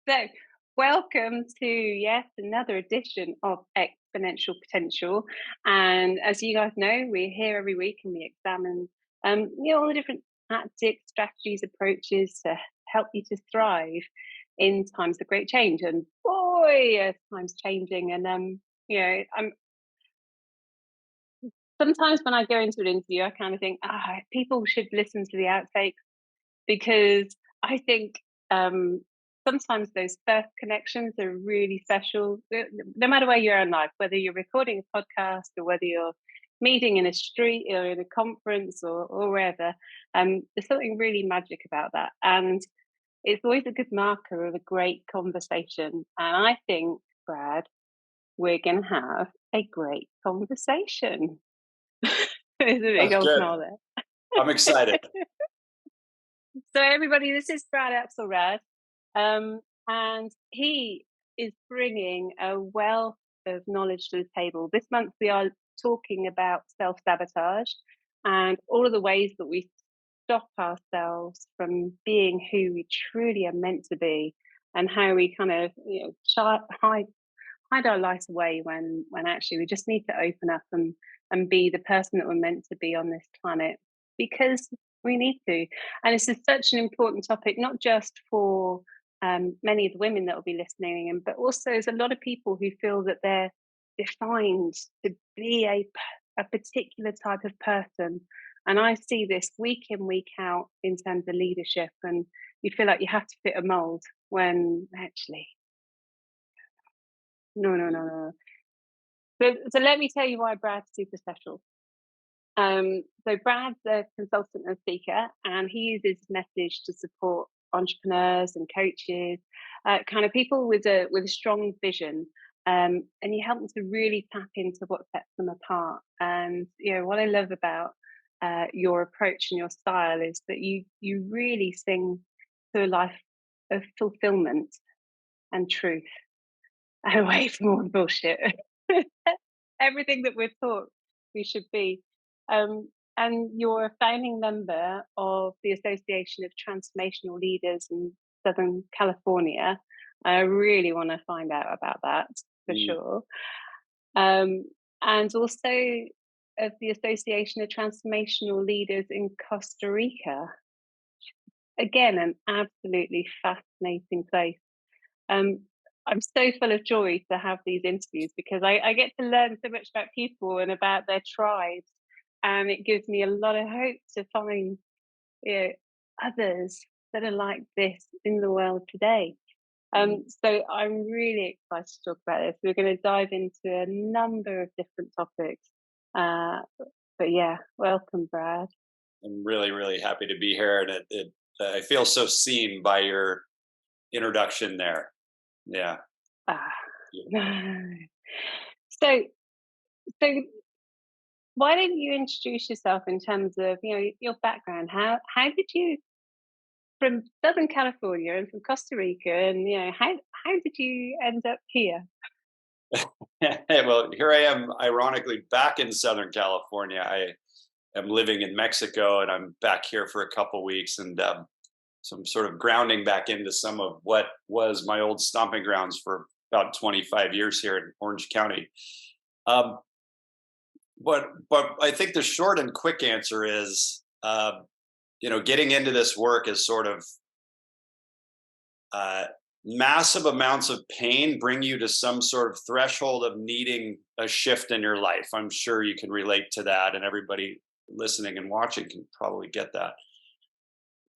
So, welcome to another edition of Exponential Potential. And as you guys know, we're here every week and we examine, all the different tactics, strategies, approaches to help you to thrive in times of great change. And boy, times changing. And I'm sometimes when I go into an interview, I kind of think, people should listen to the outtakes because I think sometimes those first connections are really special. No matter where you are in life, whether you're recording a podcast or whether you're meeting in a street or in a conference or wherever, there's something really magic about that. And it's always a good marker of a great conversation. And I think, Brad, we're going to have a great conversation. There's a big That's old good. smile there. I'm excited. So everybody, this is Brad Axelrad, and he is bringing a wealth of knowledge to the table. This month we are talking about self-sabotage and all of the ways that we stop ourselves from being who we truly are meant to be, and how we kind of hide our lives away when actually we just need to open up and be the person that we're meant to be on this planet because we need to. And this is such an important topic, not just for many of the women that will be listening, but also there's a lot of people who feel that they're defined to be a particular type of person. And I see this week in, week out in terms of leadership, and you feel like you have to fit a mold when actually, no. So let me tell you why Brad's super special. So Brad's a consultant and speaker, and he uses his message to support entrepreneurs and coaches, kind of people with a strong vision. And you help them to really tap into what sets them apart. And what I love about your approach and your style is that you really sing to a life of fulfillment and truth, away from all the bullshit. Everything that we're taught we should be. And you're a founding member of the Association of Transformational Leaders in Southern California. I really want to find out about that for sure. And also of the Association of Transformational Leaders in Costa Rica. Again, an absolutely fascinating place. I'm so full of joy to have these interviews because I get to learn so much about people and about their tribes. And it gives me a lot of hope to find others that are like this in the world today. So I'm really excited to talk about this. We're going to dive into a number of different topics. But yeah, welcome, Brad. I'm really, really happy to be here, and I feel so seen by your introduction there. Yeah. Ah, so why don't you introduce yourself in terms of your background? How did you, from Southern California and from Costa Rica, and how did you end up here? Well, here I am, ironically, back in Southern California. I am living in Mexico, and I'm back here for a couple weeks, and so I'm sort of grounding back into some of what was my old stomping grounds for about 25 years here in Orange County. Um, but I think the short and quick answer is, getting into this work is sort of massive amounts of pain bring you to some sort of threshold of needing a shift in your life. I'm sure you can relate to that, and everybody listening and watching can probably get that.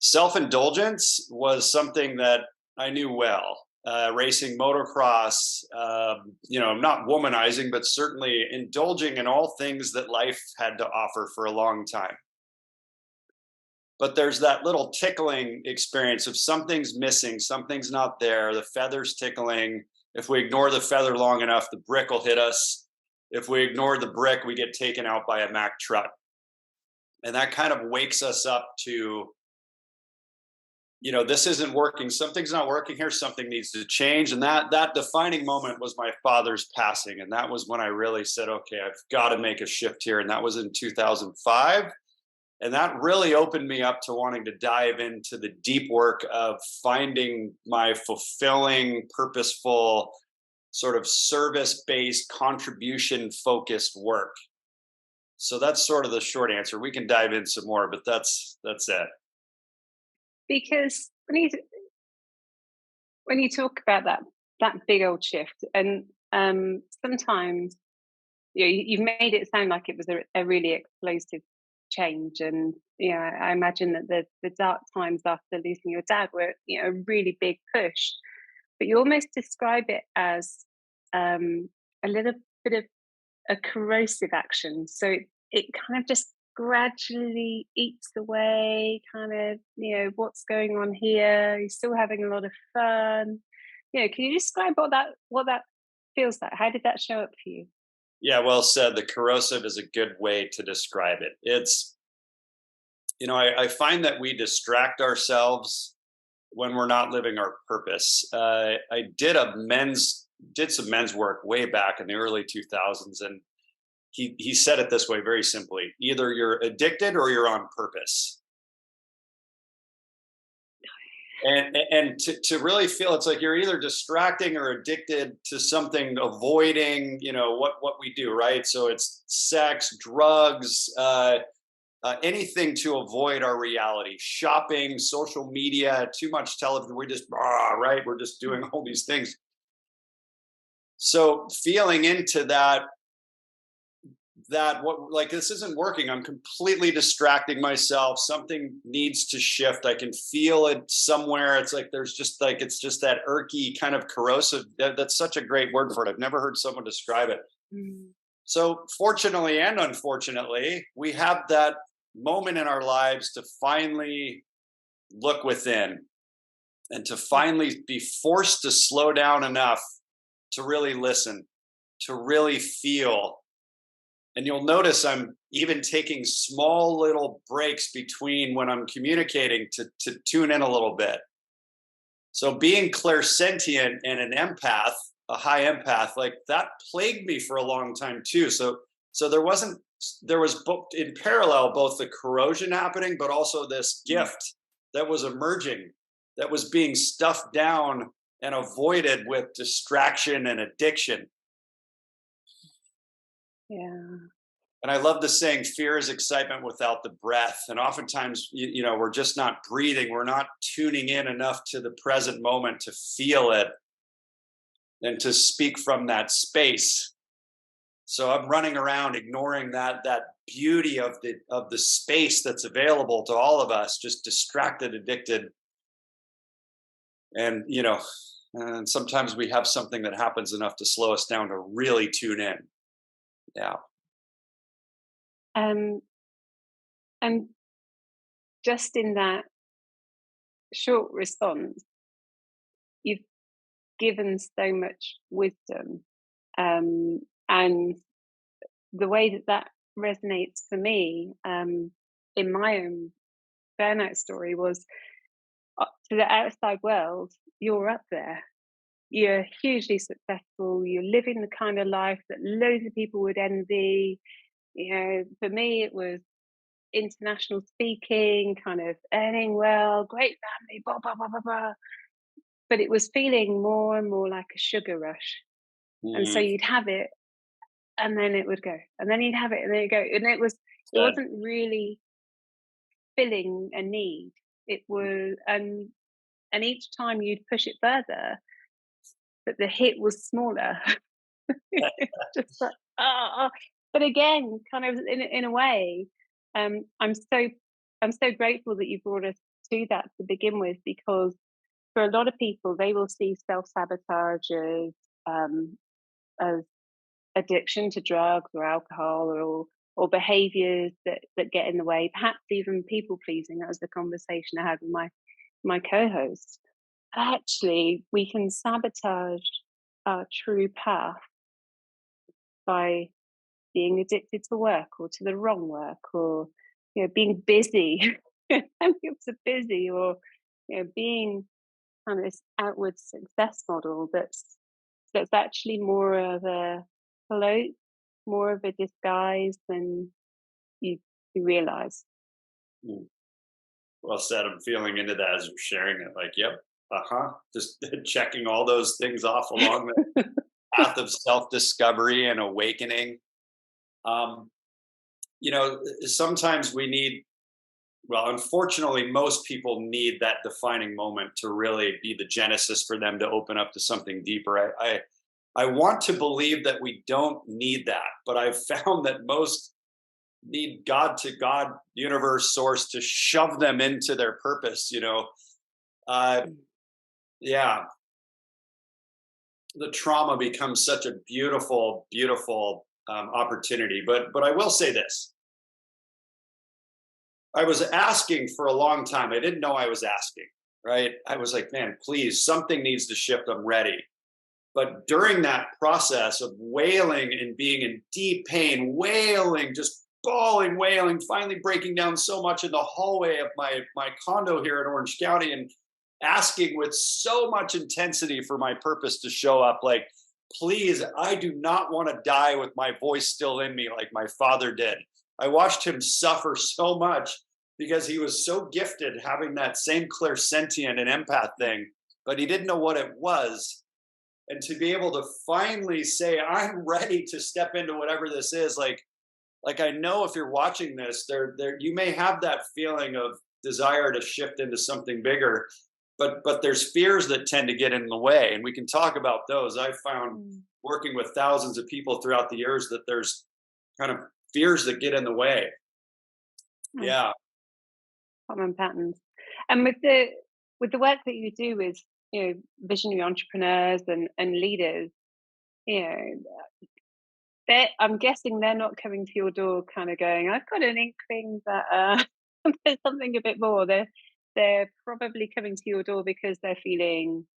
Self-indulgence was something that I knew well. Racing motocross, not womanizing, but certainly indulging in all things that life had to offer for a long time. But there's that little tickling experience of something's missing, something's not there, the feather's tickling. If we ignore the feather long enough, the brick will hit us. If we ignore the brick, we get taken out by a Mack truck. And that kind of wakes us up to, this isn't working. Something's not working here. Something needs to change. And that defining moment was my father's passing. And that was when I really said, okay, I've got to make a shift here. And that was in 2005. And that really opened me up to wanting to dive into the deep work of finding my fulfilling, purposeful, sort of service based, contribution focused work. So that's sort of the short answer. We can dive in some more, but that's it. Because when you talk about that big old shift, and sometimes you've made it sound like it was a really explosive change, and I imagine that the dark times after losing your dad were a really big push, but you almost describe it as a little bit of a corrosive action. So it kind of just gradually eats away, kind of, what's going on here. You're still having a lot of fun. Can you describe what that feels like? How did that show up for you? Yeah, well said. The corrosive is a good way to describe it. It's, I find that we distract ourselves when we're not living our purpose. I did some men's work way back in the early 2000s, and he said it this way very simply: either you're addicted or you're on purpose. And to really feel, it's like you're either distracting or addicted to something, avoiding what we do, right? So it's sex, drugs, anything to avoid our reality, shopping, social media, too much television. We just right, we're just doing all these things. So feeling into that what, like, this isn't working, I'm completely distracting myself, something needs to shift, I can feel it somewhere. It's like there's just like, it's just that irky kind of corrosive. That's such a great word for it. I've never heard someone describe it. Mm. So fortunately and unfortunately, we have that moment in our lives to finally look within, and to finally be forced to slow down enough to really listen, to really feel. And you'll notice I'm even taking small little breaks between when I'm communicating to tune in a little bit. So being clairsentient and an empath, a high empath, like that plagued me for a long time too. So there was both in parallel, both the corrosion happening, but also this gift that was emerging, that was being stuffed down and avoided with distraction and addiction. Yeah. And I love the saying, fear is excitement without the breath. And oftentimes, we're just not breathing. We're not tuning in enough to the present moment to feel it and to speak from that space. So I'm running around ignoring that beauty of the space that's available to all of us, just distracted, addicted. And, and sometimes we have something that happens enough to slow us down to really tune in. Yeah. Um, and just in that short response, you've given so much wisdom, and the way that resonates for me, in my own burnout story, was to the outside world, you're up there. You're hugely successful. You're living the kind of life that loads of people would envy. For me, it was international speaking, kind of earning well, great family, blah, blah, blah, blah, blah. But it was feeling more and more like a sugar rush. And so Mm, you'd have it and then it would go. And then you'd have it and then it'd go. And it said. wasn't really filling a need. It was, and each time you'd push it further, but the hit was smaller. Just like, ah. But again, kind of in a way, um, I'm so I'm so grateful that you brought us to that to begin with, because for a lot of people, they will see self-sabotage as addiction to drugs or alcohol, or behaviors that get in the way, perhaps even people pleasing. That was the conversation I had with my co-host. Actually, we can sabotage our true path by being addicted to work or to the wrong work, or being busy and are busy, or being kind of this outward success model that's actually more of a float, more of a disguise than you realize. Mm. Well said. I'm feeling into that as you're sharing it. Like, yep, just checking all those things off along the path of self-discovery and awakening. Um, sometimes we need, well, unfortunately, most people need that defining moment to really be the genesis for them to open up to something deeper. I want to believe that we don't need that, but I've found that most need God to God, universe, source to shove them into their purpose. Uh, yeah, the trauma becomes such a beautiful, beautiful opportunity. But I will say this: I was asking for a long time. I didn't know I was asking. Right? I was like, man, please, something needs to shift. I'm ready. But during that process of wailing and being in deep pain, wailing, just bawling, wailing, finally breaking down so much in the hallway of my condo here in Orange County and asking with so much intensity for my purpose to show up, like, please, I do not want to die with my voice still in me like my father did. I watched him suffer so much because he was so gifted having that same clairsentient and empath thing, but he didn't know what it was. And to be able to finally say, I'm ready to step into whatever this is, like I know if you're watching this, there you may have that feeling of desire to shift into something bigger, but there's fears that tend to get in the way, and we can talk about those. I've found Mm. working with thousands of people throughout the years that there's kind of fears that get in the way. Mm. Yeah. Common patterns. And with the work that you do with, visionary entrepreneurs and leaders, you know, I'm guessing they're not coming to your door kind of going, I've got an inkling that there's something a bit more. They're probably coming to your door because they're feeling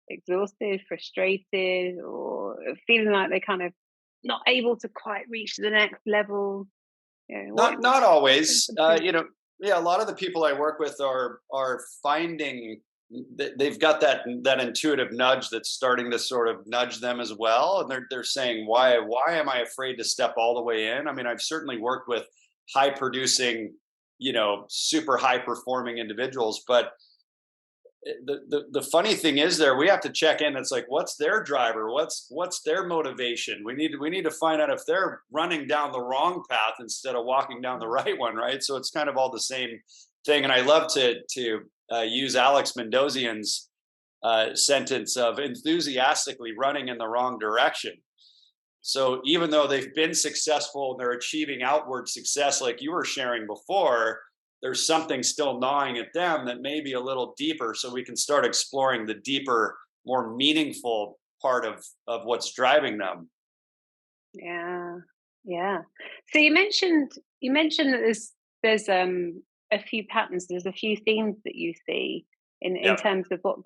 exhausted, frustrated, or feeling like they're kind of not able to quite reach the next level. Not What tends always. to bring? Yeah, a lot of the people I work with are finding they've got that intuitive nudge that's starting to sort of nudge them as well, and they're saying, why am I afraid to step all the way in? I mean, I've certainly worked with high producing, super high performing individuals, but the funny thing is there we have to check in. It's like, what's their driver, what's their motivation? We need to find out if they're running down the wrong path instead of walking down the right one, right? So it's kind of all the same thing. And I love to use Alex Mendozian's sentence of enthusiastically running in the wrong direction. So even though they've been successful and they're achieving outward success, like you were sharing before, there's something still gnawing at them that may be a little deeper. So we can start exploring the deeper, more meaningful part of what's driving them. Yeah, yeah. So you mentioned that there's a few patterns, there's a few themes that you see in Yep, terms of what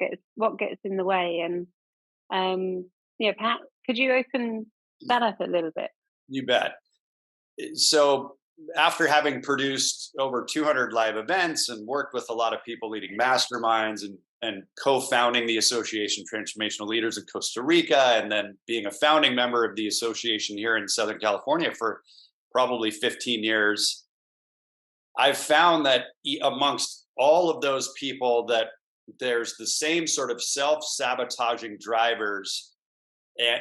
gets in the way, and Pat, could you open that up a little bit? you bet. So after having produced over 200 live events and worked with a lot of people leading masterminds and co-founding the Association of Transformational Leaders in Costa Rica, and then being a founding member of the association here in Southern California for probably 15 years, I've found that amongst all of those people that there's the same sort of self-sabotaging drivers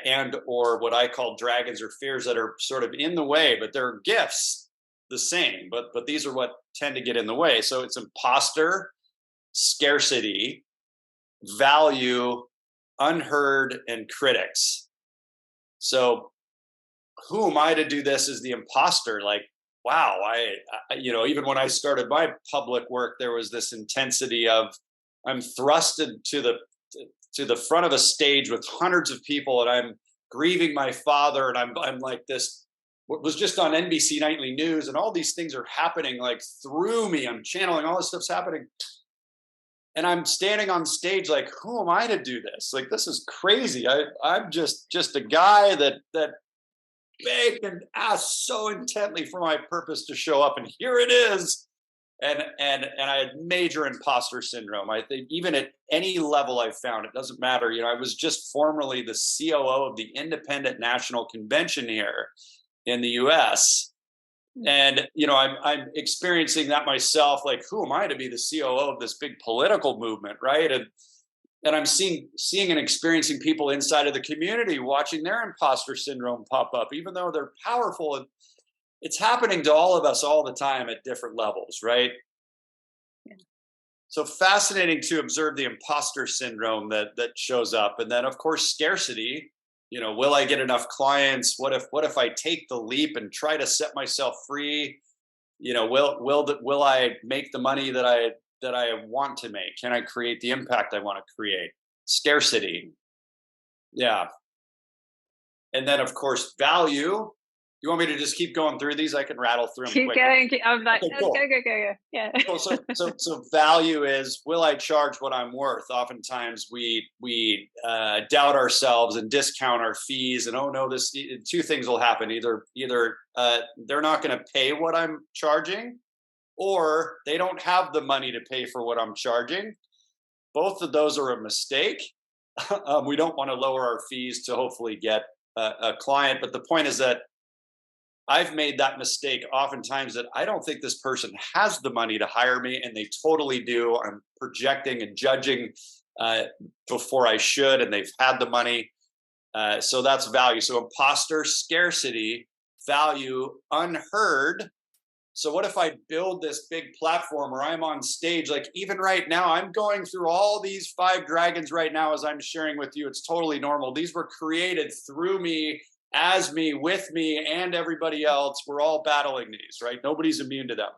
and or what I call dragons or fears that are sort of in the way, but they're gifts the same. But these are what tend to get in the way. So it's imposter, scarcity, value, unheard, and critics. So who am I to do this as the imposter? Like, wow, even when I started my public work, there was this intensity of I'm thrusted to the front of a stage with hundreds of people, and I'm grieving my father, and I'm like this. What was just on NBC Nightly News, and all these things are happening like through me. I'm channeling all this stuff's happening, and I'm standing on stage like, who am I to do this? Like, this is crazy. I'm just a guy that begged and asked so intently for my purpose to show up, and here it is. And I had major imposter syndrome. I think even at any level I found, it doesn't matter. I was just formerly the COO of the Independent National Convention here in the US. And I'm experiencing that myself. Like, who am I to be the COO of this big political movement, right? And I'm seeing and experiencing people inside of the community watching their imposter syndrome pop up, even though they're powerful. And it's happening to all of us all the time at different levels, right? Yeah. So fascinating to observe the imposter syndrome that shows up. And then of course scarcity. Will I get enough clients? What if I take the leap and try to set myself free? Will I make the money that I want to make? Can I create the impact I want to create? Scarcity. Yeah. And then of course value. You want me to just keep going through these? I can rattle through them Keep quickly. going. I'm like, Okay, let's cool. go. Yeah. Cool. So value is, will I charge what I'm worth? Oftentimes we doubt ourselves and discount our fees, and oh no, this two things will happen. Either they're not going to pay what I'm charging, or they don't have the money to pay for what I'm charging. Both of those are a mistake. We don't want to lower our fees to hopefully get a client, but the point is that I've made that mistake oftentimes, that I don't think this person has the money to hire me, and they totally do. I'm projecting and judging before I should, and they've had the money. So that's value. So imposter, scarcity, value, unheard. So what if I build this big platform where I'm on stage? Like even right now, I'm going through all these 5 dragons right now as I'm sharing with you. It's totally normal. These were created through me, as me, with me, and everybody else. We're all battling these, right? Nobody's immune to them.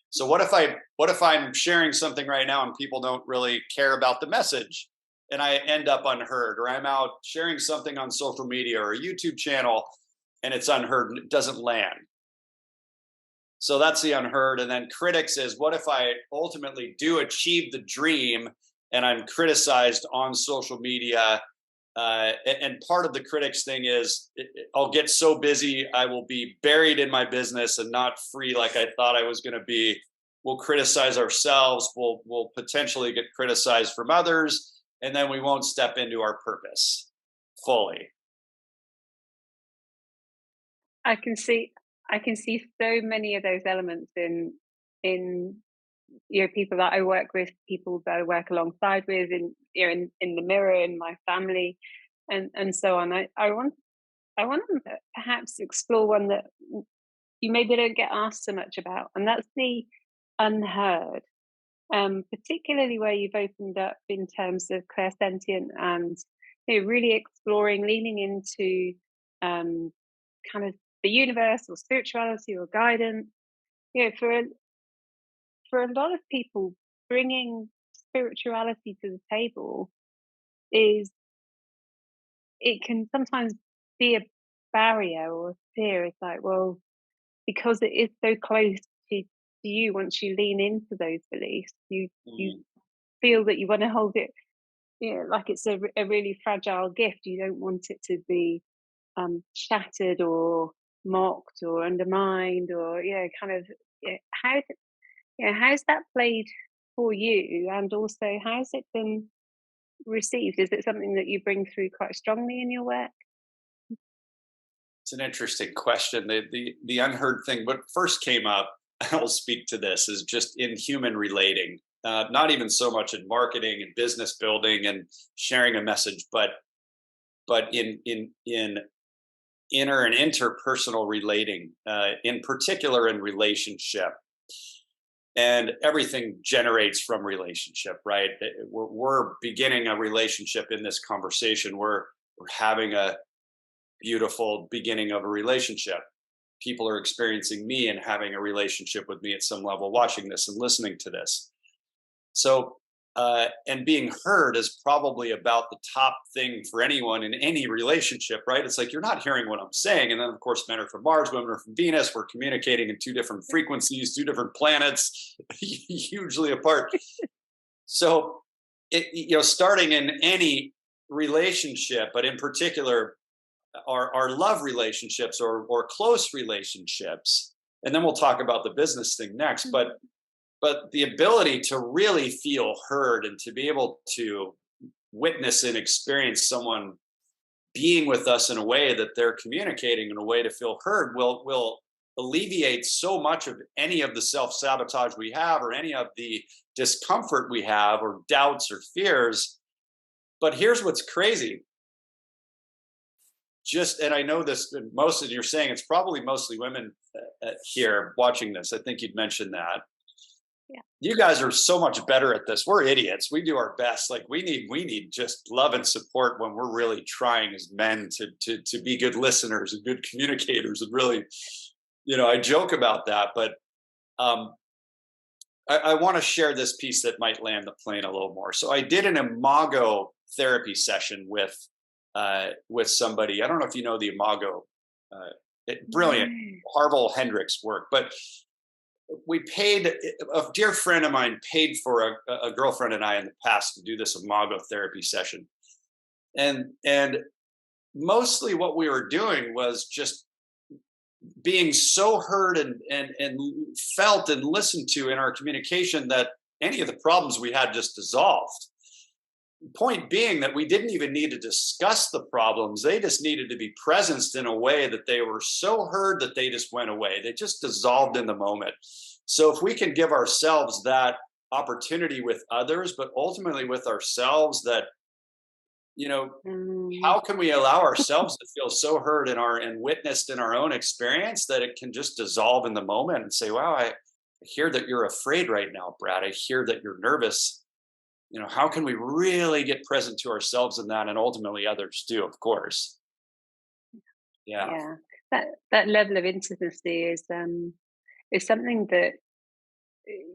So what if I'm sharing something right now and people don't really care about the message, and I end up unheard? Or I'm out sharing something on social media or a YouTube channel and it's unheard and it doesn't land. So that's the unheard. And then critics is, what if I ultimately do achieve the dream and I'm criticized on social media? And part of the critics thing is, I'll get so busy, I will be buried in my business and not free like I thought I was going to be. We'll criticize ourselves. We'll potentially get criticized from others, and then we won't step into our purpose fully. I can see so many of those elements in people that I work with, people that I work alongside with, in the mirror, in my family, and so on. I want to perhaps explore one that you maybe don't get asked so much about, and that's the unheard. Particularly where you've opened up in terms of clairsentient and really exploring, leaning into kind of the universe or spirituality or guidance. For a lot of people, bringing spirituality to the table is it can sometimes be a barrier or a fear. It's like, well, because it is so close to you, once you lean into those beliefs, you feel that you want to hold it, like it's a really fragile gift. You don't want it to be shattered or mocked or undermined, or kind of how's that played for you, and also how's it been received? Is it something that you bring through quite strongly in your work? It's an interesting question. The unheard thing, what first came up, I'll speak to this, is just in human relating. Not even so much in marketing and business building and sharing a message, but in inner and interpersonal relating, in particular in relationship. And everything generates from relationship, right? We're beginning a relationship in this conversation. We're having a beautiful beginning of a relationship. People are experiencing me and having a relationship with me at some level, watching this and listening to this. So, and being heard is probably about the top thing for anyone in any relationship, right? It's like, you're not hearing what I'm saying. And then, of course, men are from Mars, women are from Venus. We're communicating in 2 different frequencies, 2 different planets, hugely apart. So, starting in any relationship, but in particular, our love relationships or close relationships, and then we'll talk about the business thing next. But the ability to really feel heard and to be able to witness and experience someone being with us in a way that they're communicating in a way to feel heard will alleviate so much of any of the self-sabotage we have, or any of the discomfort we have, or doubts or fears. But here's what's crazy. And I know this, most of you're saying it's probably mostly women here watching this. I think you'd mentioned that. Yeah. You guys are so much better at this. We're idiots. We do our best. Like we need just love and support when we're really trying as men to be good listeners and good communicators. And really, I joke about that, but I want to share this piece that might land the plane a little more. So I did an imago therapy session with somebody. I don't know if you know the imago, brilliant Harville Hendricks work, but a dear friend of mine paid for a girlfriend and I in the past to do this imago therapy session, and mostly what we were doing was just being so heard and felt and listened to in our communication that any of the problems we had just dissolved. Point being that we didn't even need to discuss the problems. They just needed to be presenced in a way that they were so heard that they just went away. They just dissolved in the moment. So if we can give ourselves that opportunity with others, but ultimately with ourselves, that, how can we allow ourselves to feel so heard and witnessed in our own experience that it can just dissolve in the moment and say, wow, I hear that you're afraid right now, Brad. I hear that you're nervous. How can we really get present to ourselves in that, and ultimately others too, of course. Yeah. That level of intimacy is something that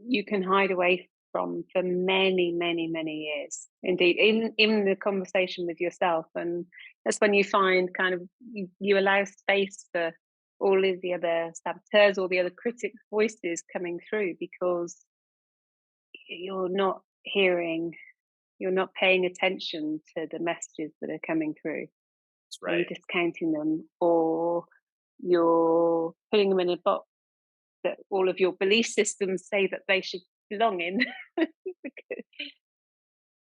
you can hide away from for many, many, many years. Indeed, in the conversation with yourself, and that's when you find kind of you allow space for all of the other saboteurs, all the other critic voices coming through, because you're not paying attention to the messages that are coming through. That's right. You're discounting them, or you're putting them in a box that all of your belief systems say that they should belong in.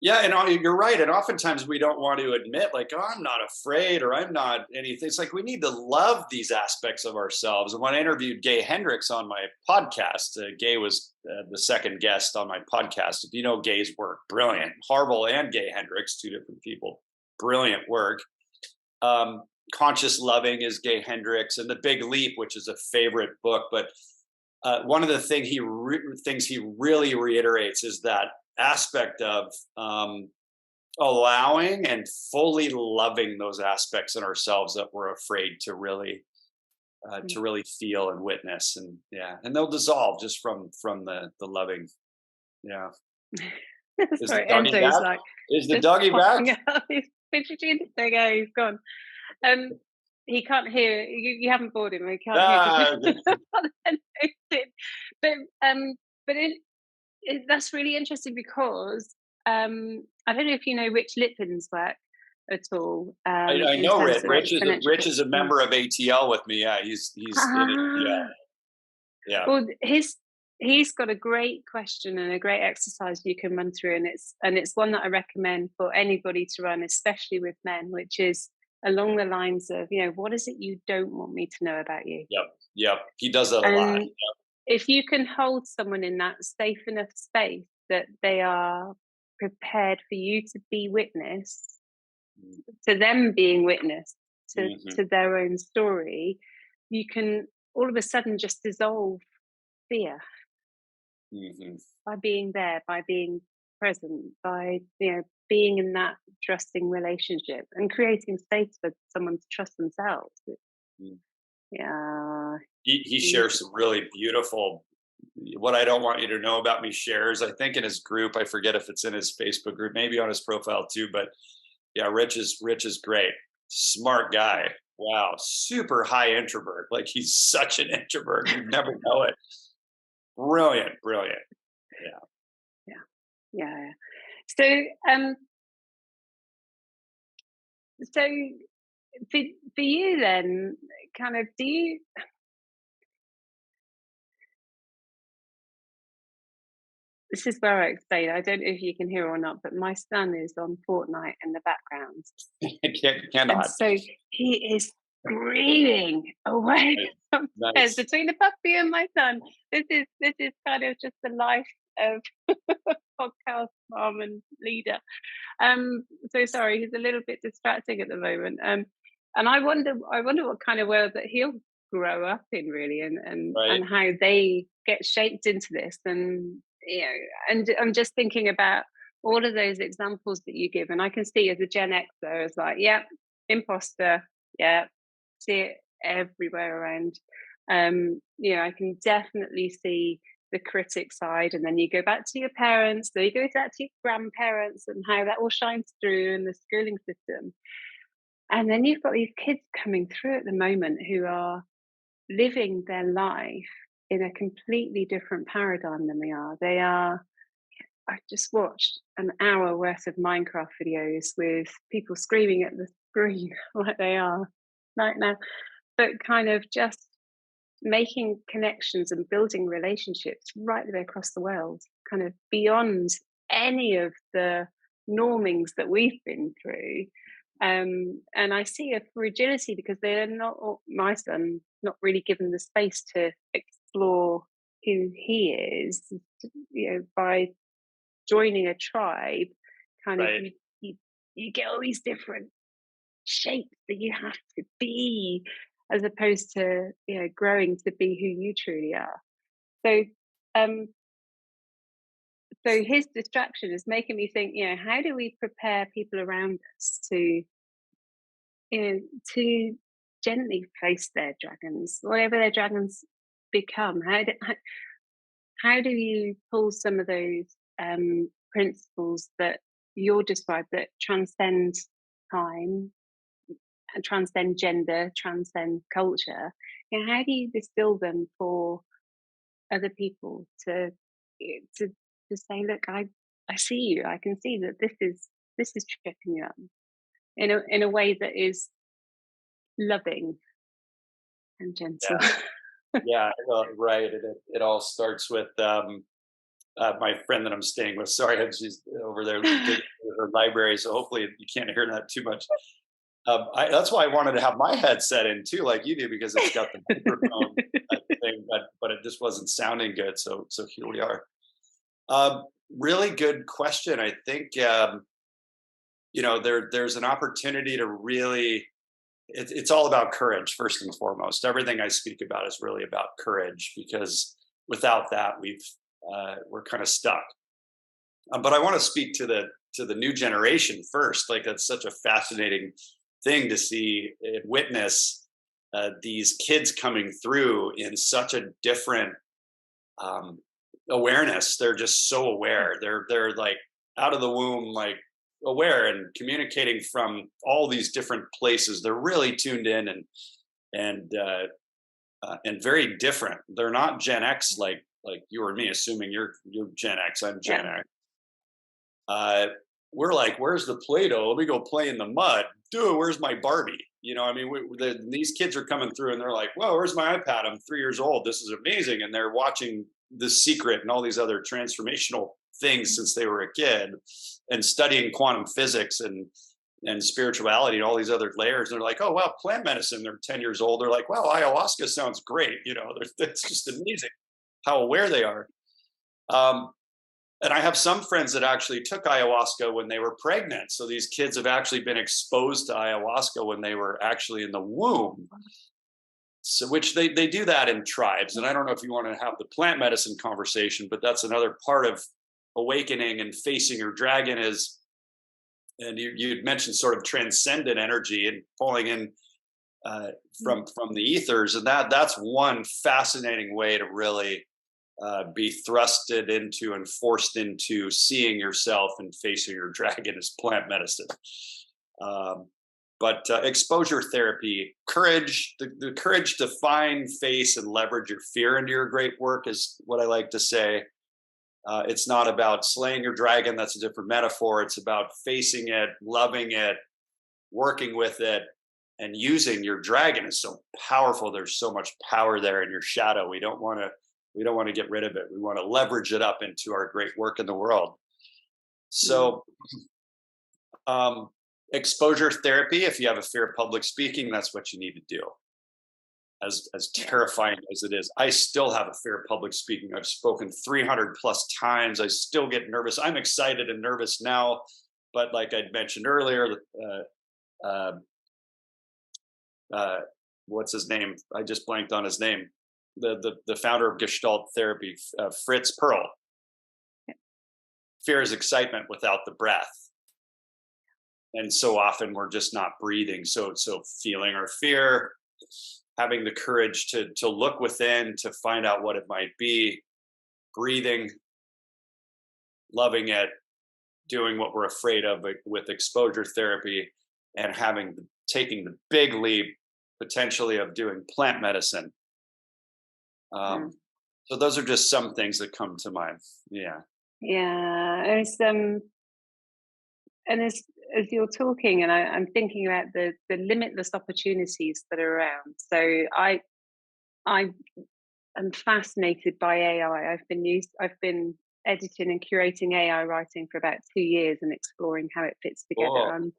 Yeah, and you're right. And oftentimes we don't want to admit, like, oh, I'm not afraid, or I'm not anything. It's like we need to love these aspects of ourselves. And when I interviewed Gay Hendricks on my podcast, Gay was the second guest on my podcast. If you know Gay's work, brilliant. Harville and Gay Hendricks, two different people, brilliant work. Conscious Loving is Gay Hendricks, and The Big Leap, which is a favorite book. But one of the things he really reiterates is that aspect of allowing and fully loving those aspects in ourselves that we're afraid to really feel and witness, and they'll dissolve just from the loving. Yeah. Is Sorry, the doggy Enzo's back? like, Is the doggy back? He's fidgeting. There you go, he's gone. He can't hear. You haven't bored him. He can't hear. But that's really interesting, because I don't know if you know Rich Lippin's work at all. I know Rich. Rich is a member of ATL with me. Yeah, he's in it. Yeah. Well, he's got a great question and a great exercise you can run through, and it's one that I recommend for anybody to run, especially with men, which is along the lines of, what is it you don't want me to know about you? Yep. He does that a lot. Yep. If you can hold someone in that safe enough space that they are prepared for you to be witness to them being witness to their own story, you can all of a sudden just dissolve fear by being there, by being present, by being in that trusting relationship and creating space for someone to trust themselves. Yeah. He shares some really beautiful, what I don't want you to know about me shares, I think, in his group. I forget if it's in his Facebook group, maybe on his profile too, but yeah, Rich is great. Smart guy. Wow. Super high introvert. Like, he's such an introvert. You never know it. Brilliant. Yeah. So for you then, kind of, do you, this is where I explain, I don't know if you can hear or not, but my son is on Fortnite in the background. Cannot. And so he is screaming away Nice. upstairs Nice. between the puppy and my son. This is kind of just the life of podcast mom and leader. So sorry, he's a little bit distracting at the moment. And I wonder what kind of world that he'll grow up in, really, and Right. how they get shaped into this. And and I'm just thinking about all of those examples that you give, and I can see as a Gen Xer, as like, yeah, imposter, yeah, see it everywhere around. I can definitely see the critic side, and then you go back to your parents, then you go back to your grandparents, and how that all shines through in the schooling system. And then you've got these kids coming through at the moment who are living their life in a completely different paradigm than we are. I just watched an hour worth of Minecraft videos with people screaming at the screen like they are right now, but kind of just making connections and building relationships right the way across the world, kind of beyond any of the normings that we've been through. And I see a fragility because they're not, my son, not really given the space to explore who he is, by joining a tribe. Kind of, Right. you get all these different shapes that you have to be, as opposed to growing to be who you truly are. So um so his distraction is making me think, how do we prepare people around us to you know to gently face their dragons, whatever their dragons become. How do you pull some of those principles that you're described, that transcend time and transcend gender, transcend culture? How do you distill them for other people to to say, look, I see you. I can see that this is tripping you up in a way that is loving and gentle. Yeah. Yeah. Right. It all starts with my friend that I'm staying with. Sorry, she's over there digging through her library, so hopefully you can't hear that too much. That's why I wanted to have my headset in too, like you do, because it's got the microphone thing, but it just wasn't sounding good. So here we are. Really good question. I think there's an opportunity to really. It's all about courage first and foremost. Everything I speak about is really about courage, because without that, we're kind of stuck. But I want to speak to the new generation first. Like, that's such a fascinating thing to see and witness, these kids coming through in such a different um, awareness. They're just so aware. They're like out of the womb, like aware and communicating from all these different places. They're really tuned in and very different. They're not Gen X like you or me. Assuming you're Gen X, I'm Yeah. Gen X. Uh, we're like, where's the Play-Doh? Let me go play in the mud. Dude, where's my Barbie? I mean, these kids are coming through and they're like, whoa, where's my iPad? I'm 3 years old. This is amazing. And they're watching The Secret and all these other transformational things since they were a kid, and studying quantum physics and spirituality and all these other layers. And they're like, oh, wow, plant medicine. They're 10 years old. They're like, wow, ayahuasca sounds great. It's just amazing how aware they are. Um, and I have some friends that actually took ayahuasca when they were pregnant. So these kids have actually been exposed to ayahuasca when they were actually in the womb. So, which they do that in tribes. And I don't know if you want to have the plant medicine conversation, but that's another part of awakening and facing your dragon is, and you'd mentioned sort of transcendent energy and pulling in from the ethers. And that's one fascinating way to really be thrusted into and forced into seeing yourself and facing your dragon is plant medicine. Um, but exposure therapy, courage, the courage to find, face, and leverage your fear into your great work is what I like to say. It's not about slaying your dragon. That's a different metaphor. It's about facing it, loving it, working with it, and using your dragon is so powerful. There's so much power there in your shadow. We don't want to get rid of it. We want to leverage it up into our great work in the world. So, um, exposure therapy, if you have a fear of public speaking, that's what you need to do. As terrifying as it is, I still have a fear of public speaking. I've spoken 300 plus times. I still get nervous. I'm excited and nervous now, but like I'd mentioned earlier, uh, uh, what's his name? I just blanked on his name. The founder of Gestalt therapy, Fritz Perl. Fear is excitement without the breath, and so often we're just not breathing. So feeling our fear, having the courage to look within to find out what it might be, breathing, loving it, doing what we're afraid of with exposure therapy, and taking the big leap potentially of doing plant medicine. Mm. So those are just some things that come to mind. Yeah. Yeah. And as you're talking, and I'm thinking about the limitless opportunities that are around. So I am fascinated by AI. I've been editing and curating AI writing for about 2 years and exploring how it fits together. Cool.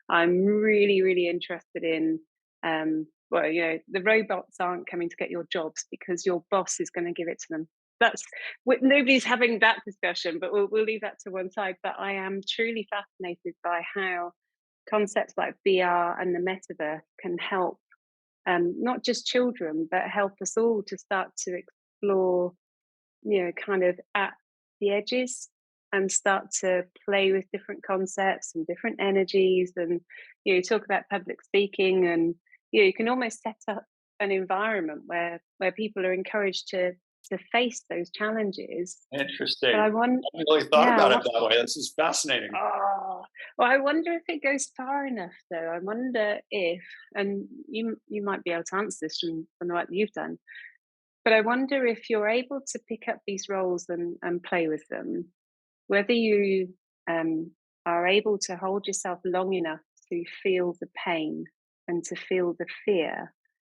I'm really, really interested in well, the robots aren't coming to get your jobs because your boss is going to give it to them. That's nobody's having that discussion, but we'll leave that to one side. But I am truly fascinated by how concepts like VR and the metaverse can help not just children, but help us all to start to explore, kind of at the edges and start to play with different concepts and different energies. And, talk about public speaking, and, you can almost set up an environment where people are encouraged to face those challenges. But Interesting. I I want, haven't really thought yeah, about it that way. This is fascinating. oh, well, I wonder if it goes far enough, though. I wonder if, and you might be able to answer this from the work that you've done, but I wonder if you're able to pick up these roles and play with them, whether you are able to hold yourself long enough to feel the pain and to feel the fear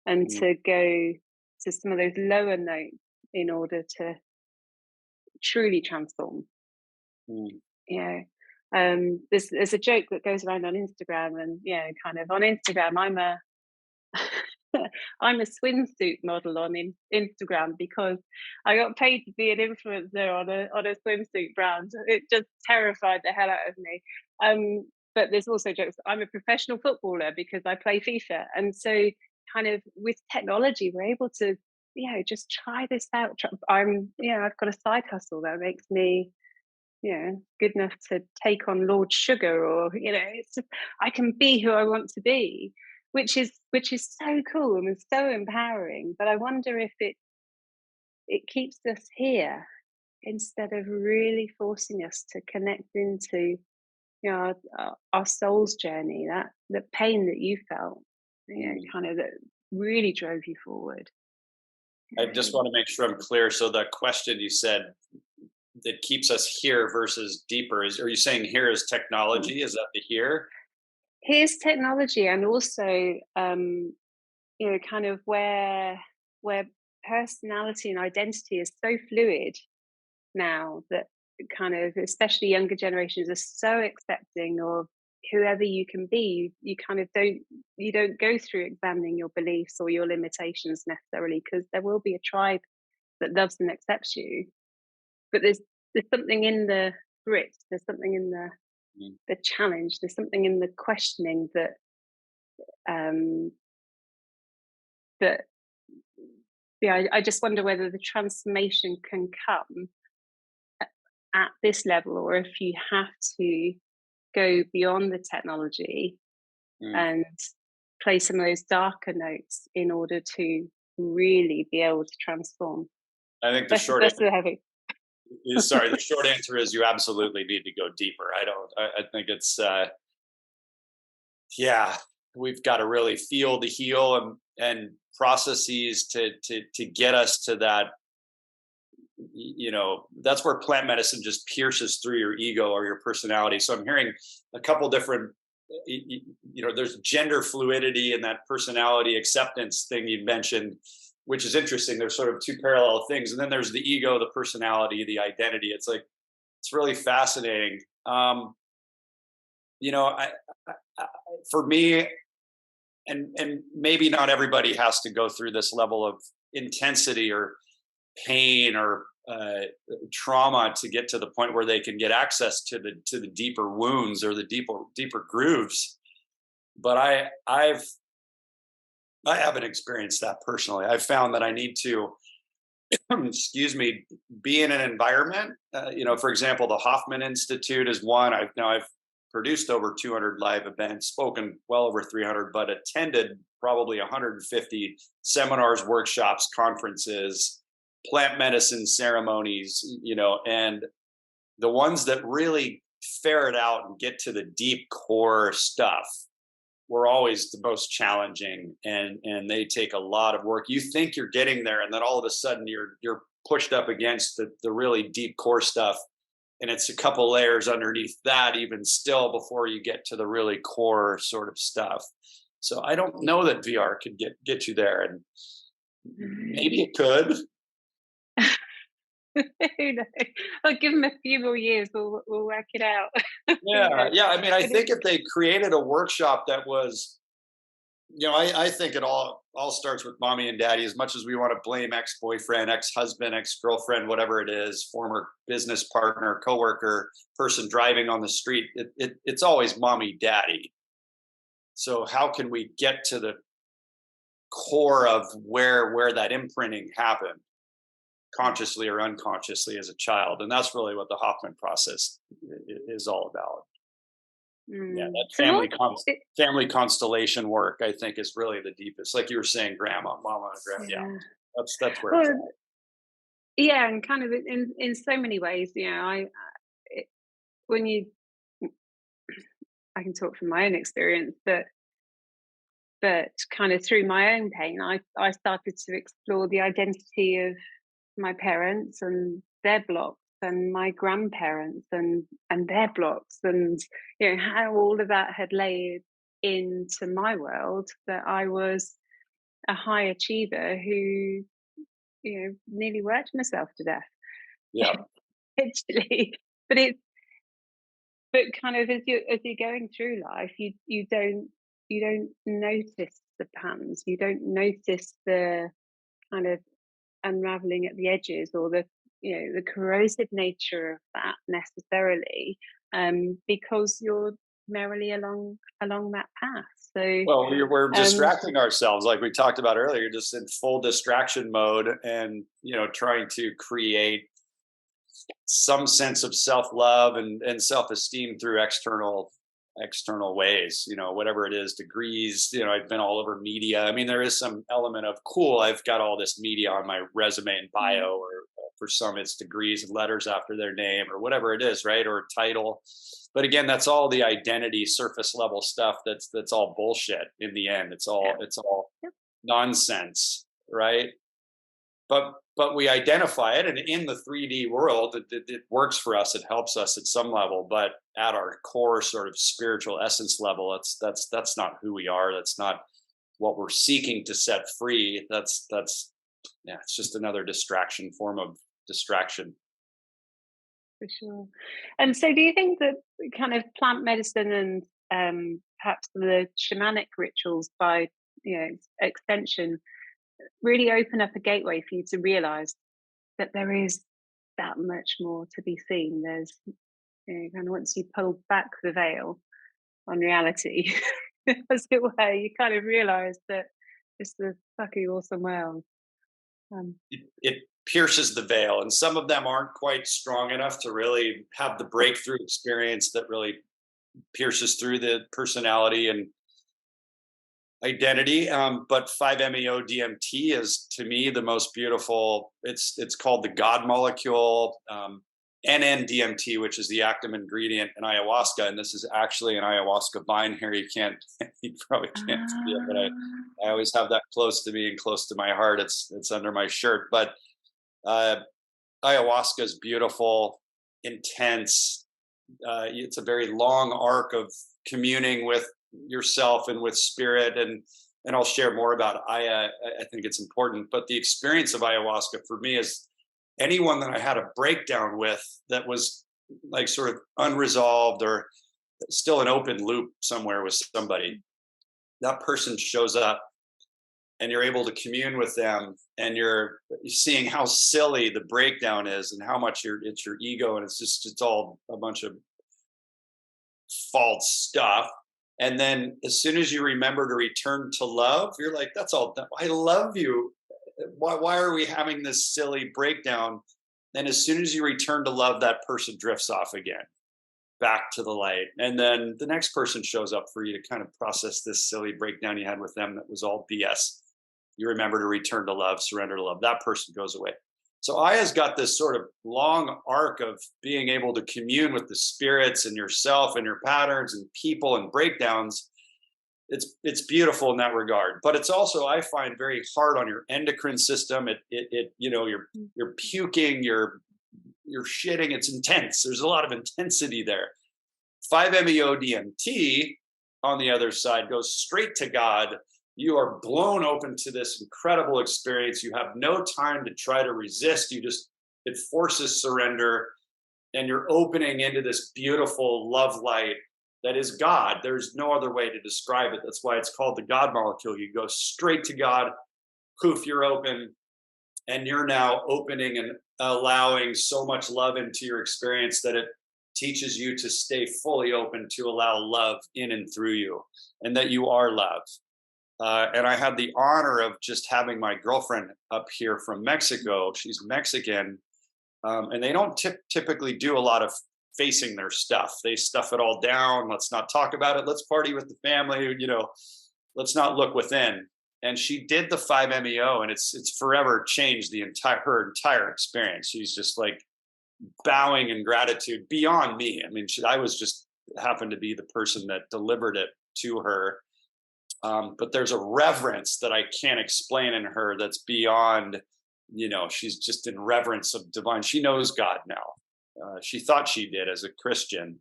and Mm, to go to some of those lower notes in order to truly transform. mm, you know there's a joke that goes around on Instagram, and kind of on Instagram I'm a swimsuit model on Instagram because I got paid to be an influencer on a swimsuit brand. It just terrified the hell out of me. But there's also jokes. I'm a professional footballer because I play FIFA, and so kind of with technology, we're able to just try this out. I've got a side hustle that makes me good enough to take on Lord Sugar, or it's just, I can be who I want to be, which is so cool and so empowering. But I wonder if it keeps us here instead of really forcing us to connect into our soul's journey, that the pain that you felt, mm. kind of that really drove you forward. I just want to make sure I'm clear. So the question you said that keeps us here versus deeper are you saying here is Mm. technology? Is that the here? Here's technology, and also kind of where personality and identity is so fluid now, that kind of especially younger generations are so accepting of whoever you can be. You kind of don't go through examining your beliefs or your limitations necessarily, because there will be a tribe that loves and accepts you. But there's something in the grit, there's something in Mm. the challenge, there's something in the questioning um that I just wonder whether the transformation can come at this level, or if you have to go beyond the technology Mm. and play some of those darker notes in order to really be able to transform. I think That's the heavy. the short answer is you absolutely need to go deeper. I think it's yeah, we've got to really feel the heal and processes to get us to that. That's where plant medicine just pierces through your ego or your personality. So I'm hearing a couple different, there's gender fluidity and that personality acceptance thing you mentioned, which is interesting. There's sort of two parallel things, and then there's the ego, the personality, the identity. It's really fascinating. I for me, and maybe not everybody has to go through this level of intensity or pain or trauma to get to the point where they can get access to the deeper wounds or the deeper grooves. But I haven't experienced that personally. I've found that I need to, excuse me, be in an environment. For example, the Hoffman Institute is one. I've produced over 200 live events, spoken well over 300, but attended probably 150 seminars, workshops, conferences, plant medicine ceremonies. And the ones that really ferret out and get to the deep core stuff were always the most challenging, and they take a lot of work. You think you're getting there, and then all of a sudden you're pushed up against the really deep core stuff, and it's a couple layers underneath that even still before you get to the really core sort of stuff. So I don't know that VR could get you there, and maybe it could. Who knows? I'll give them a few more years. We'll work it out. Yeah. I mean, I But think if they created a workshop that was, I think it all starts with mommy and daddy. As much as we want to blame ex-boyfriend, ex-husband, ex-girlfriend, whatever it is, former business partner, coworker, person driving on the street, it's always mommy, daddy. So how can we get to the core of where that imprinting happened, consciously or unconsciously, as a child? And that's really what the Hoffman process is all about. Yeah, that So family constellation work, I think, is really the deepest. Like you were saying, grandma, mama, grandma. Yeah, yeah. that's where it's Well, at. yeah, and kind of in so many ways, it, when you, I can talk from my own experience, but kind of through my own pain, I started to explore the identity of my parents and their blocks, and my grandparents and their blocks, and how all of that had layered into my world, that I was a high achiever who nearly worked myself to death. Yeah, Actually, but it's but kind of as you're going through life, you don't notice the patterns, you don't notice the kind of unraveling at the edges, or the corrosive nature of that necessarily, because you're merrily along that path. So well, we're um distracting ourselves, like we talked about earlier, just in full distraction mode, and trying to create some sense of self-love and self-esteem through external ways, whatever it is, degrees. I've been all over media. I mean, there is some element of, cool, I've got all this media on my resume and bio, or for some it's degrees and letters after their name, or whatever it is, right? Or title. But again, that's all the identity surface level stuff. That's all bullshit in the end. It's all yep, nonsense, right? But we identify it, and in the 3D world, it works for us. It helps us at some level, but at our core sort of spiritual essence level, that's not who we are. That's not what we're seeking to set free. That's yeah, it's just another form of distraction. for sure. And so, do you think that kind of plant medicine and perhaps the shamanic rituals, by extension, really open up a gateway for you to realize that there is that much more to be seen? There's, kind of, once you pull back the veil on reality, as it were, you kind of realize that it's the fucking awesome world. It pierces the veil, and some of them aren't quite strong enough to really have the breakthrough experience that really pierces through the personality and identity. But 5-MeO DMT is, to me, the most beautiful. It's called the God molecule. NN-DMT, which is the active ingredient in ayahuasca, and this is actually an ayahuasca vine here. You probably can't see it, but I always have that close to me and close to my heart. It's under my shirt. But ayahuasca is beautiful, intense. It's a very long arc of communing with yourself and with spirit, and I'll share more about I think it's important. But the experience of ayahuasca for me is, anyone that I had a breakdown with that was like sort of unresolved, or still an open loop somewhere with somebody. That person shows up and you're able to commune with them, and you're seeing how silly the breakdown is and how much it's your ego, and it's all a bunch of false stuff. And then as soon as you remember to return to love, you're like, that's all done. I love you. Why are we having this silly breakdown? And as soon as you return to love, that person drifts off again, back to the light. And then the next person shows up for you to kind of process this silly breakdown you had with them that was all BS. You remember to return to love, surrender to love. That person goes away. So Aya's got this sort of long arc of being able to commune with the spirits and yourself and your patterns and people and breakdowns. It's beautiful in that regard, but it's also, I find, very hard on your endocrine system. You're puking, you're shitting. It's intense. There's a lot of intensity there. 5-MeO DMT on the other side goes straight to God. You are blown open to this incredible experience. You have no time to try to resist. It forces surrender, and you're opening into this beautiful love light that is God. There's no other way to describe it. That's why it's called the God molecule. You go straight to God, poof, you're open, and you're now opening and allowing so much love into your experience that it teaches you to stay fully open to allow love in and through you, and that you are love. And I had the honor of just having my girlfriend up here from Mexico. She's Mexican, and they don't typically do a lot of facing their stuff. They stuff it all down. Let's not talk about it. Let's party with the family. Let's not look within. And she did the 5-MeO, and it's forever changed her entire experience. She's just like bowing in gratitude beyond me. I mean, I was just happened to be the person that delivered it to her. But there's a reverence that I can't explain in her that's beyond, she's just in reverence of divine. She knows God now. She thought she did as a Christian,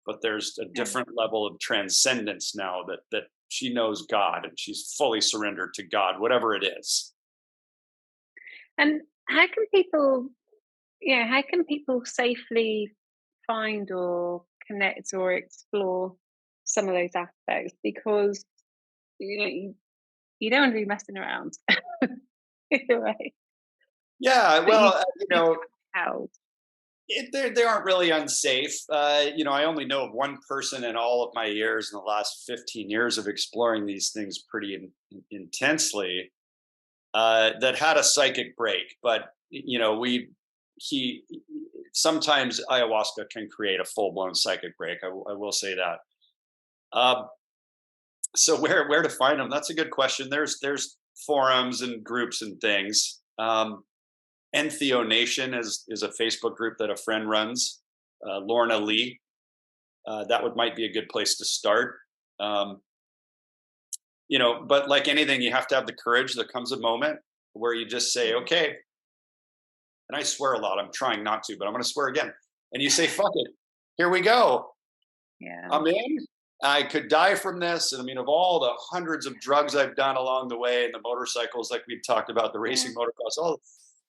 but there's a different level of transcendence now that she knows God, and she's fully surrendered to God, whatever it is. And how can people safely find or connect or explore some of those aspects? Because you don't want to be messing around either way. Yeah, well, How? They aren't really unsafe. I only know of one person in all of my years, in the last 15 years of exploring these things pretty intensely, that had a psychic break. But he sometimes ayahuasca can create a full blown psychic break. I will say that. So where to find them? That's a good question. There's forums and groups and things. Entheo Nation is a Facebook group that a friend runs, Lorna Lee. That might be a good place to start. But like anything, you have to have the courage. There comes a moment where you just say, okay, and I swear a lot. I'm trying not to, but I'm going to swear again. And you say, fuck it. Here we go. Yeah. I'm in. I could die from this. And I mean, of all the hundreds of drugs I've done along the way, and the motorcycles, like we talked about, the racing motocross,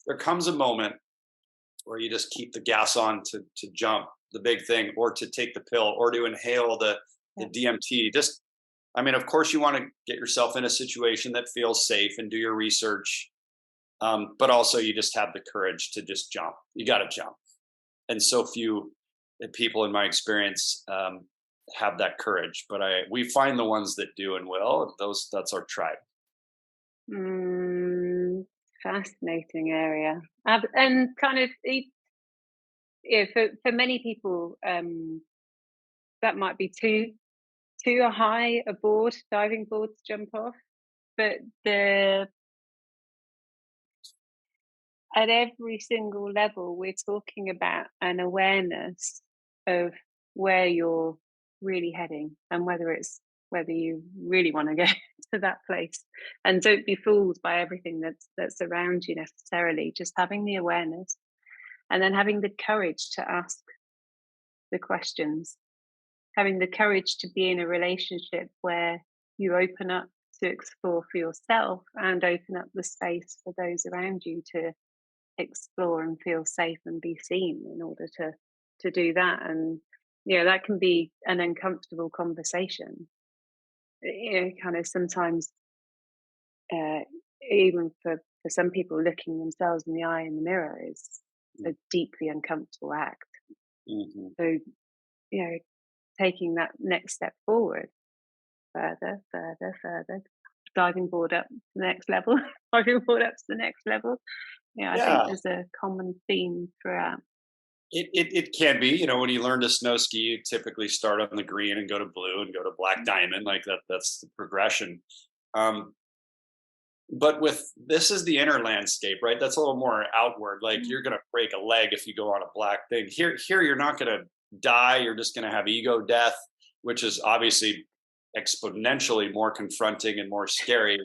there comes a moment where you just keep the gas on to jump the big thing, or to take the pill, or to inhale the DMT. Of course you want to get yourself in a situation that feels safe and do your research. But also you just have the courage to just jump. You got to jump. And so few people in my experience have that courage, but we find the ones that do and will. That's our tribe. Fascinating area, and kind of for many people that might be too high a diving board to jump off, but at every single level we're talking about an awareness of where you're really heading, and whether you really want to go to that place. And don't be fooled by everything that's around you necessarily. Just having the awareness, and then having the courage to ask the questions, having the courage to be in a relationship where you open up to explore for yourself, and open up the space for those around you to explore and feel safe and be seen in order to do that. And that can be an uncomfortable conversation. Kind of sometimes, uh, even for some people, looking themselves in the eye in the mirror is a deeply uncomfortable act. Mm-hmm. So, you know, taking that next step forward, further, further, further, diving board up to the next level, diving board up to the next level. Yeah, I think Yeah, there's a common theme throughout. it can be. When you learn to snow ski, you typically start on the green and go to blue and go to black diamond. Like that's the progression. Um, but with this is the inner landscape, right? That's a little more outward. Like Mm. you're gonna break a leg if you go on a black thing. Here you're not gonna die. You're just gonna have ego death, which is obviously exponentially more confronting and more scary.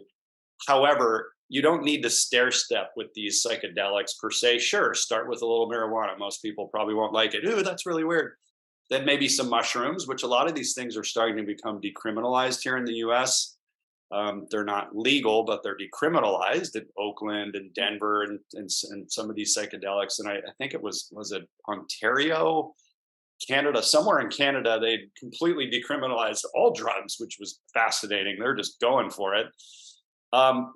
However, you don't need to stair step with these psychedelics per se. Sure, start with a little marijuana. Most people probably won't like it. Ooh, that's really weird. Then maybe some mushrooms, which a lot of these things are starting to become decriminalized here in the US. They're not legal, but they're decriminalized in Oakland and Denver and some of these psychedelics. And I think it was it Ontario, Canada, somewhere in Canada, they completely decriminalized all drugs, which was fascinating. They're just going for it. Um,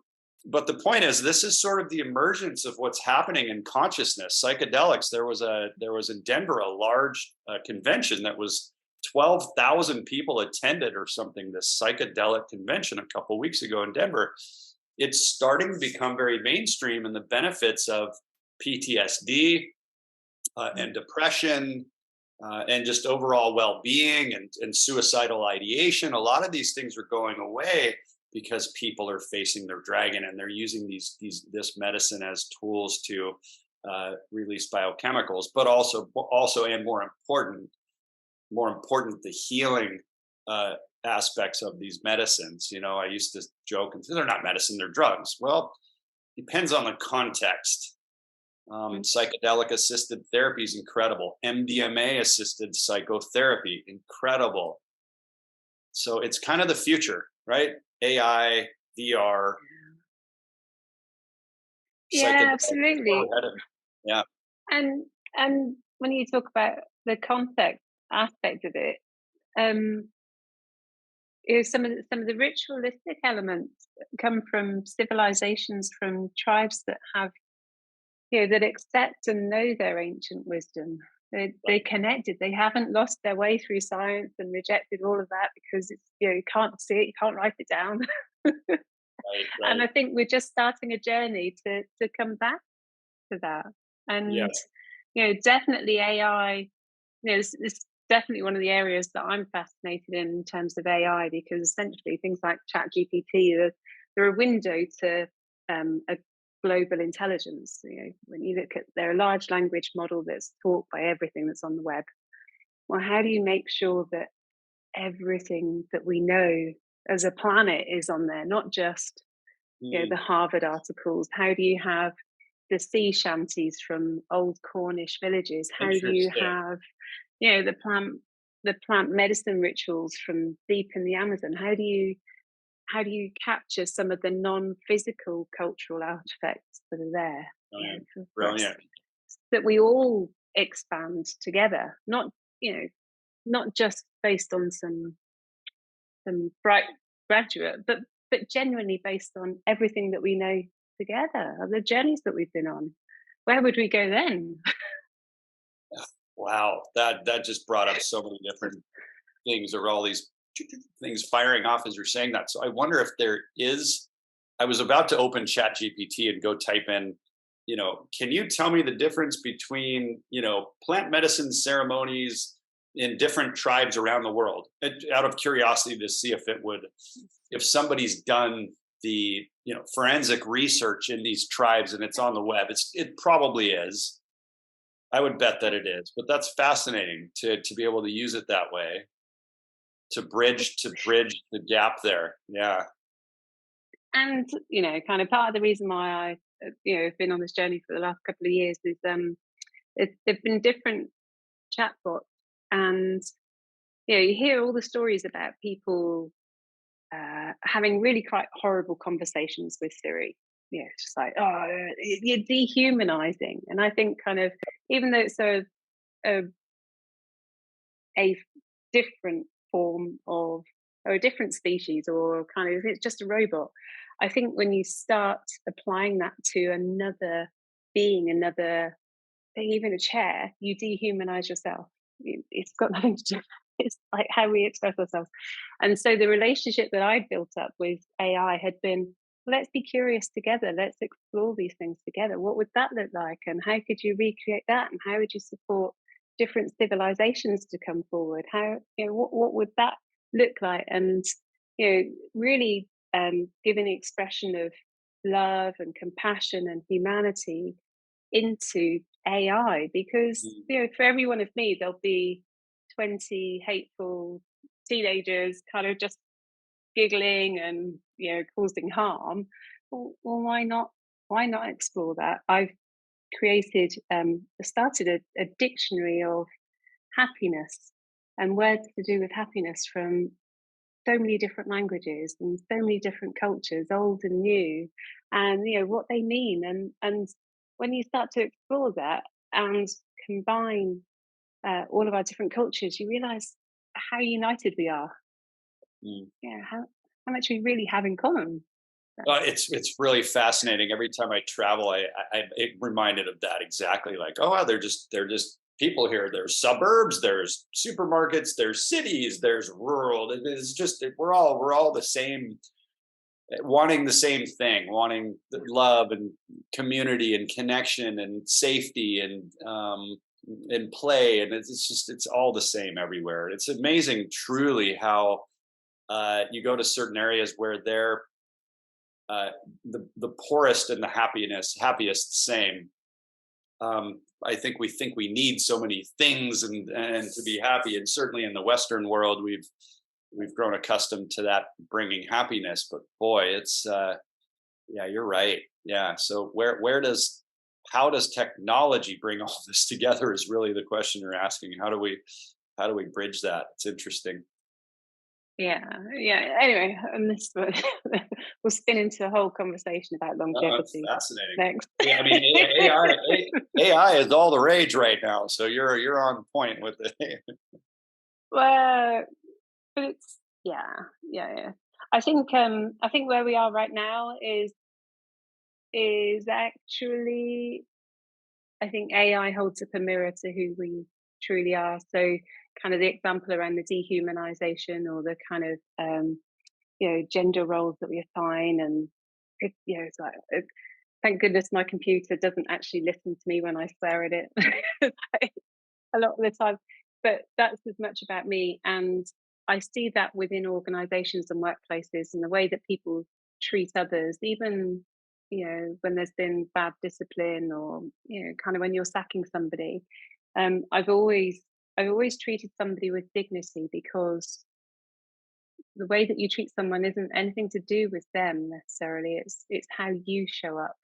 but the point is, this is sort of the emergence of what's happening in consciousness. Psychedelics. There was in Denver a large convention that was 12,000 people attended or something. This psychedelic convention a couple weeks ago in Denver. It's starting to become very mainstream, and the benefits of PTSD and depression and just overall well-being and suicidal ideation. A lot of these things are going away because people are facing their dragon and they're using this medicine as tools to release biochemicals, but also and more important, the healing aspects of these medicines. I used to joke and say they're not medicine, they're drugs. Well, depends on the context. Mm. Psychedelic assisted therapy is incredible. MDMA assisted psychotherapy, incredible. So it's kind of the future, right? AI, VR, Yeah, psychedelics. That's where absolutely. we're headed. Yeah. And when you talk about the context aspect of it, um, some of the ritualistic elements come from civilizations, from tribes that have, that accept and know their ancient wisdom. They Right. connected. They haven't lost their way through science and rejected all of that because it's, you can't see it, you can't write it down. Right. And Right. I think we're just starting a journey to come back to that. Yeah. And definitely AI. It's definitely one of the areas that I'm fascinated in terms of AI, because essentially things like ChatGPT, they're a window to a global intelligence. When you look at, they're a large language model that's taught by everything that's on the web. Well, how do you make sure that everything that we know as a planet is on there, not just the Mm, Harvard articles? How do you have the sea shanties from old Cornish villages? How do you interesting. have the plant medicine rituals from deep in the Amazon? How do you capture some of the non-physical cultural artifacts that are there, Brilliant. for us, Brilliant. that we all expand together, not just based on some bright graduate, but genuinely based on everything that we know together, the journeys that we've been on. Where would we go then? Wow. That just brought up so many different things, or all these things firing off as you're saying that. So I wonder if there is. I was about to open Chat GPT and go type in, can you tell me the difference between, plant medicine ceremonies in different tribes around the world? Out of curiosity to see if somebody's done the, forensic research in these tribes and it's on the web. It probably is. I would bet that it is, but that's fascinating to be able to use it that way to bridge the gap there. Yeah. And kind of part of the reason why I have been on this journey for the last couple of years is there've been different chatbots, and you hear all the stories about people having really quite horrible conversations with Siri. It's just like, oh, you're dehumanizing. And I think kind of, even though it's a a different form of, or a different species, or kind of, if it's just a robot. I think when you start applying that to another being, another, even a chair, you dehumanize yourself. It's got nothing to do. It's like how we express ourselves. And so the relationship that I built up with AI had been, let's be curious together. Let's explore these things together. What would that look like? And how could you recreate that? And how would you support different civilizations to come forward? How, what would that look like? And, really giving the expression of love and compassion and humanity into AI, because Mm. for every one of me there'll be 20 hateful teenagers kind of just giggling and causing harm. Well, why not explore that? I've started a dictionary of happiness and words to do with happiness from so many different languages and so many different cultures, old and new, and what they mean. And when you start to explore that and combine all of our different cultures, you realize how united we are. Mm. Yeah, how much we really have in common. It's really fascinating. Every time I travel, I it reminded of that exactly. Like, oh, wow, they're just people here. There's suburbs, there's supermarkets, there's cities, there's rural. It's just we're all the same, wanting the same thing, wanting love and community and connection and safety and play, and it's just it's all the same everywhere. It's amazing, truly, how you go to certain areas where they're uh, the poorest and the happiest same. I think we need so many things and to be happy, and certainly in the Western world we've grown accustomed to that bringing happiness. But boy, it's yeah, you're right. Yeah. So where does how does technology bring all this together is really the question you're asking. How do we bridge that? It's interesting. Yeah, yeah. Anyway, and this we'll spin into a whole conversation about It's longevity fascinating. next. Yeah, I mean, AI is all the rage right now, so you're on point with it. Well, but it's, yeah. I think where we are right now is actually, I think AI holds up a mirror to who we truly are. So kind of the example around the dehumanization, or the kind of gender roles that we assign, and it's like, thank goodness my computer doesn't actually listen to me when I swear at it a lot of the time. But that's as much about me. And I see that within organizations and workplaces, and the way that people treat others, even, when there's been bad discipline, or, kind of when you're sacking somebody. I've always treated somebody with dignity, because the way that you treat someone isn't anything to do with them necessarily. It's how you show up,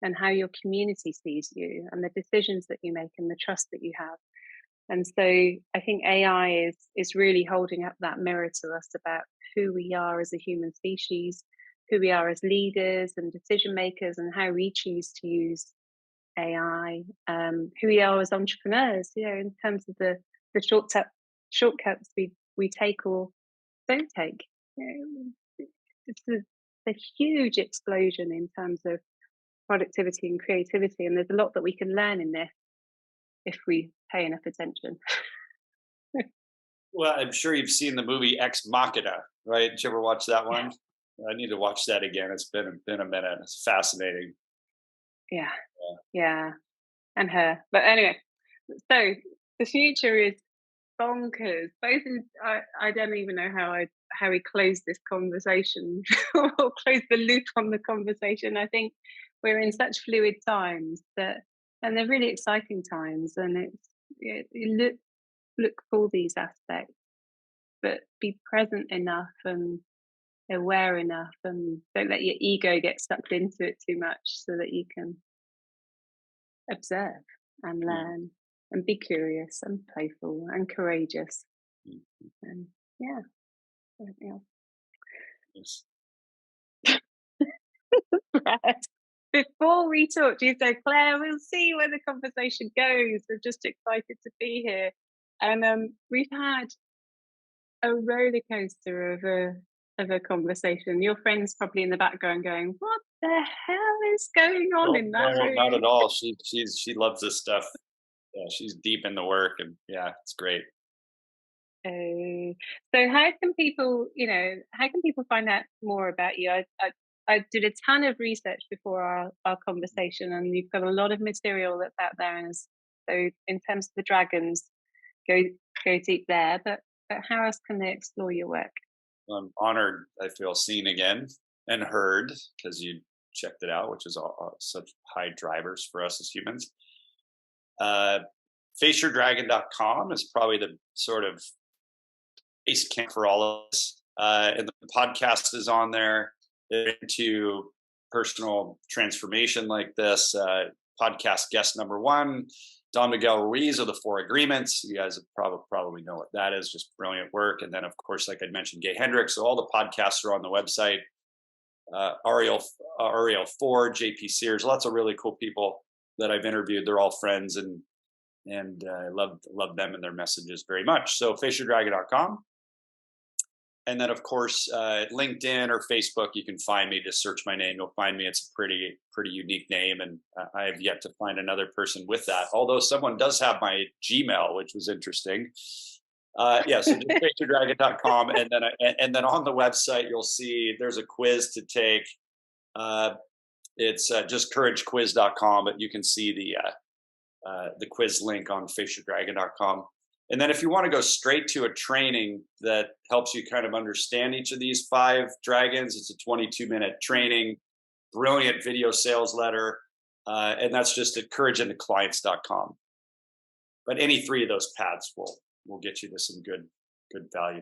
and how your community sees you, and the decisions that you make, and the trust that you have. And so I think AI is really holding up that mirror to us about who we are as a human species, who we are as leaders and decision makers, and how we choose to use AI, who we are as entrepreneurs, in terms of the shortcuts we take or don't take. It's a huge explosion in terms of productivity and creativity, and there's a lot that we can learn in this if we pay enough attention. Well, I'm sure you've seen the movie Ex Machina, right? Did you ever watch that Yeah, one? I need to watch that again. It's been a minute. It's fascinating. yeah, yeah, and her. But anyway, so the future is bonkers. I don't even know how we close this conversation or close the loop on the conversation. I think we're in such fluid times and they're really exciting times, and you look for these aspects, but be present enough and aware enough, and don't let your ego get sucked into it too much, so that you can observe and Mm, learn and be curious and playful and courageous. mm, And yeah, everything else. yes. Brad, before we talk, you said, Claire, we'll see where the conversation goes. We're just excited to be here. And we've had a roller coaster of a conversation. Your friend's probably in the background going, "What the hell is going on No, in that no, not room?" at all. She loves this stuff. Yeah, she's deep in the work, and yeah, it's great. So how can people, how can people find out more about you? I did a ton of research before our conversation, and you've got a lot of material that's out there. And so, in terms of the dragons, go go deep there. But how else can they explore your work? I'm honored. I feel seen again and heard because you checked it out, which is such high drivers for us as humans. Uh, FaceYourDragon.com is probably the sort of base camp for all of us. And the podcast is on there. They're into personal transformation like this. Podcast guest number one, Don Miguel Ruiz of the Four Agreements. You guys probably know what that is. Just brilliant work. And then, of course, like I mentioned, Gay Hendricks. So all the podcasts are on the website. Ariel Ford, JP Sears, lots of really cool people that I've interviewed. They're all friends, and I love them and their messages very much. So FaceYourDragon.com. And then, of course, LinkedIn or Facebook, you can find me. Just search my name. You'll find me. It's a pretty unique name. And I have yet to find another person with that. Although someone does have my Gmail, which was interesting. Yeah, so just FaceYourDragon.com. And then on the website, you'll see there's a quiz to take. It's just couragequiz.com, but you can see the quiz link on FaceYourDragon.com. And then if you want to go straight to a training that helps you kind of understand each of these 5 dragons, it's a 22-minute training, brilliant video sales letter. And that's just at courageandclients.com. But any 3 of those paths will get you to some good value.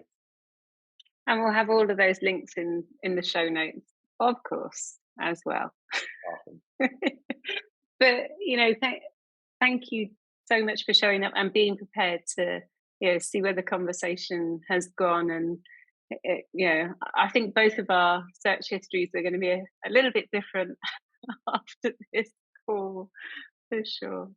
And we'll have all of those links in the show notes, of course, as well. Awesome. But thank you so much for showing up and being prepared to see where the conversation has gone. And I think both of our search histories are going to be a little bit different after this call, for sure.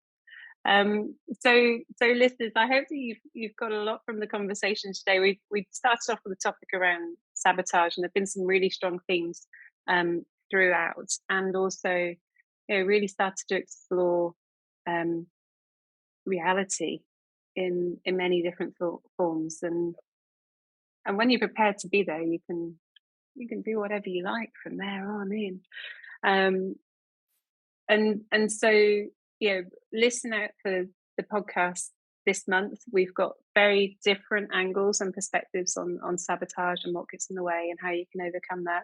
So listeners, I hope that you've got a lot from the conversation today. We started off with a topic around sabotage, and there've been some really strong themes throughout, and also really started to explore reality in many different forms. And when you're prepared to be there, you can do whatever you like from there on in. And so listen out for the podcast this month. We've got very different angles and perspectives on sabotage and what gets in the way and how you can overcome that,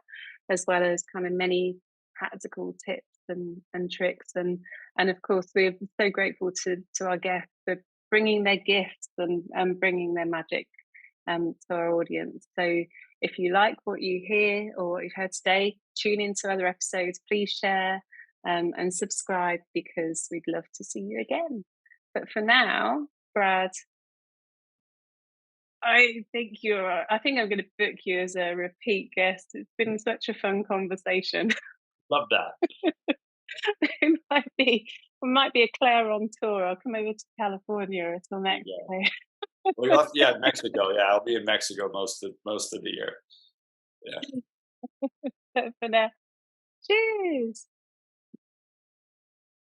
as well as kind of many practical tips and tricks. And of course, we're so grateful to our guests for bringing their gifts and bringing their magic to our audience. So if you like what you hear or what you've heard today, tune into other episodes. Please share and subscribe, because we'd love to see you again. But for now, Brad, I think I'm going to book you as a repeat guest. It's been such a fun conversation. Love that. It might be a Claire on tour. I'll come over to California until next day. Well, Mexico. Yeah, I'll be in Mexico most of the year. Yeah. But for now, cheers.